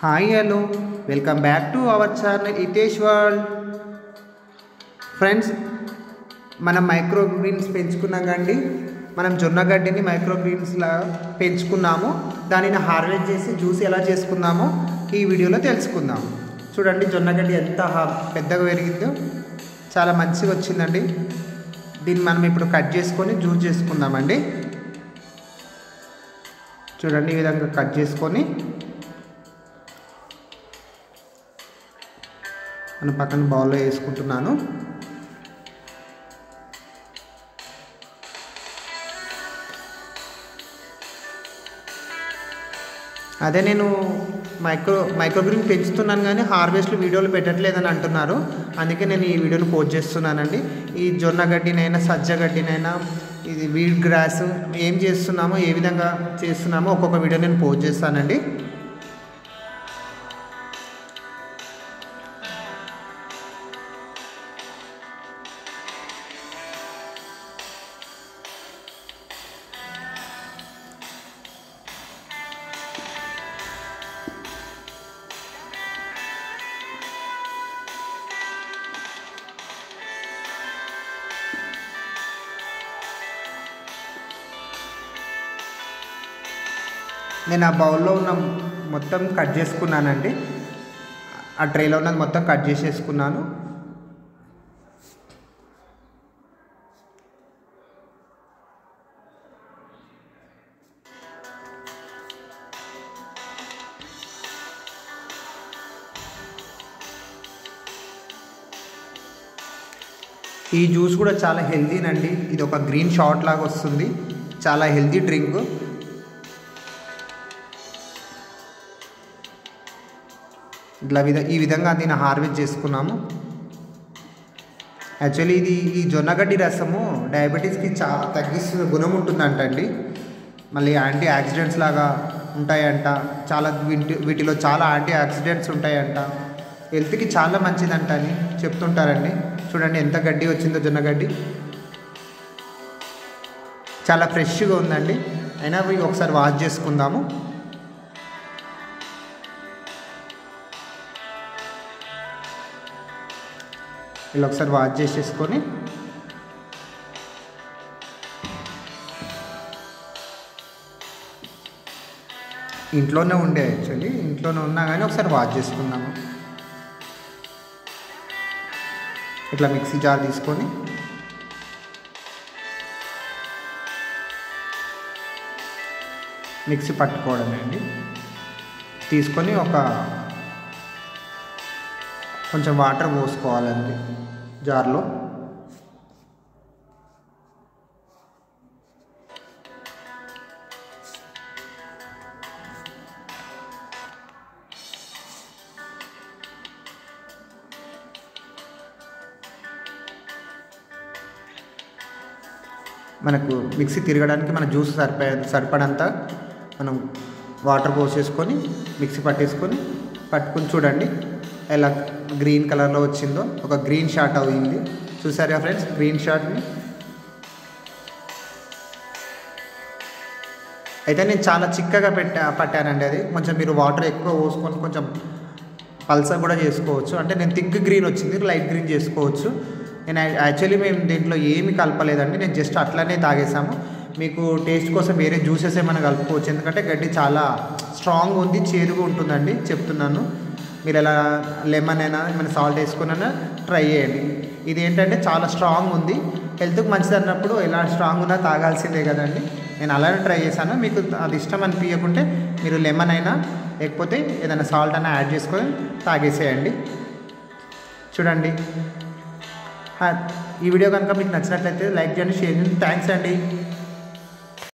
Hi hello welcome back to our channel Itesh world. Friends, మనం micro greens పెంచుకున్నాం కండి. మనం జొన్న గడ్డిని మైక్రో గ్రీన్స్లా పెంచుకున్నాము. దానిని హార్వెస్ట్ చేసి జ్యూస్ ఎలా చేసుకుందామో ఈ వీడియోలో తెలుసుకుందాం. చూడండి, జొన్న గడ్డి ఎంత పెద్దగా పెరిగిందో, చాలా మంచిగా వచ్చిందండి. దీన్ని మనం ఇప్పుడు కట్ చేసుకొని జ్యూస్ చేసుకుందామండి. చూడండి, ఈ విధంగా కట్ చేసుకొని నేను పక్కన బౌల్లో వేసుకుంటున్నాను. అదే నేను మైక్రోగ్రీన్ పెంచుతున్నాను కానీ హార్వెస్ట్లు వీడియోలు పెట్టట్లేదని అంటున్నారు. అందుకే నేను ఈ వీడియోని పోస్ట్ చేస్తున్నానండి. ఈ జొన్న గడ్డినైనా సజ్జ గడ్డినైనా ఇది వీడ్ గ్రాస్ ఏం చేస్తున్నామో, ఏ విధంగా చేస్తున్నామో ఒక్కొక్క వీడియో నేను పోస్ట్ చేస్తానండి. నేను ఆ బౌల్లో ఉన్న మొత్తం కట్ చేసుకున్నానండి. ఆ ట్రేలో ఉన్నది మొత్తం కట్ చేసేసుకున్నాను. ఈ జ్యూస్ కూడా చాలా హెల్తీనండి. ఇది ఒక గ్రీన్ షాట్ లాగా వస్తుంది, చాలా హెల్తీ డ్రింక్. ఇట్లా ఈ విధంగా దీన్ని హార్వెస్ట్ చేసుకున్నాము. యాక్చువల్లీ ఈ జొన్నగడ్డి రసము డయాబెటీస్కి తగ్గిస్తున్న గుణం ఉంటుందంటండి. మళ్ళీ యాంటీ ఆక్సిడెంట్స్ లాగా ఉంటాయంట. చాలా వీటిలో చాలా యాంటీ ఆక్సిడెంట్స్ ఉంటాయంట. హెల్త్కి చాలా మంచిదంట అని చెప్తుంటారండి. చూడండి ఎంత గడ్డి వచ్చిందో జొన్నగడ్డి, చాలా ఫ్రెష్గా ఉందండి. అయినా ఒకసారి వాష్ చేసుకుందాము. ఇలా ఒకసారి వాష్ చేసేసుకొని ఇంట్లోనే ఉండే, యాక్చువల్లీ ఇంట్లోనే ఉన్నా కానీ ఒకసారి వాష్ చేసుకుందాము. ఇట్లా మిక్సీ జార్ తీసుకొని మిక్సీ పట్టుకోవడమే అండి. తీసుకొని కొంచెం వాటర్ పోసుకోవాలండి జార్లో. మనకు మిక్సీ తిరగడానికి మన జ్యూస్ సరిపడంత మనం వాటర్ పోసేసుకొని మిక్సీ పట్టుకొని చూడండి ఎలా గ్రీన్ కలర్లో వచ్చిందో. ఒక గ్రీన్ షాట్ అయింది, చూసారా ఫ్రెండ్స్? గ్రీన్ షాట్ని అయితే నేను చాలా చిక్కగా పట్టానండి. అది కొంచెం మీరు వాటర్ ఎక్కువ పోసుకొని కొంచెం పల్సర్ కూడా చేసుకోవచ్చు. అంటే నేను థిక్ గ్రీన్ వచ్చింది, లైట్ గ్రీన్ చేసుకోవచ్చు. నేను యాక్చువల్లీ మేము దీంట్లో ఏమి కలపలేదండి, నేను జస్ట్ అట్లనే తాగేసాము. మీకు టేస్ట్ కోసం వేరే జ్యూసెస్ ఏమైనా కలుపుకోవచ్చు, ఎందుకంటే గడ్డి చాలా స్ట్రాంగ్ ఉంది, చేదుగా ఉంటుందండి చెప్తున్నాను. మీరు ఎలా లెమన్ అయినా ఏమైనా సాల్ట్ వేసుకున్నా ట్రై చేయండి. ఇది ఏంటంటే చాలా స్ట్రాంగ్ ఉంది, హెల్త్కి మంచిది అన్నప్పుడు ఎలా స్ట్రాంగ్ ఉన్నా తాగాల్సిందే కదండి. నేను అలానే ట్రై చేశాను. మీకు అది ఇష్టం అనిపించకుంటే మీరు లెమన్ అయినా లేకపోతే ఏదైనా సాల్ట్ అయినా యాడ్ చేసుకొని తాగేసేయండి. చూడండి, ఈ వీడియో కనుక మీకు నచ్చినట్లయితే లైక్ చేయండి, షేర్ చేయండి. థ్యాంక్స్ అండి.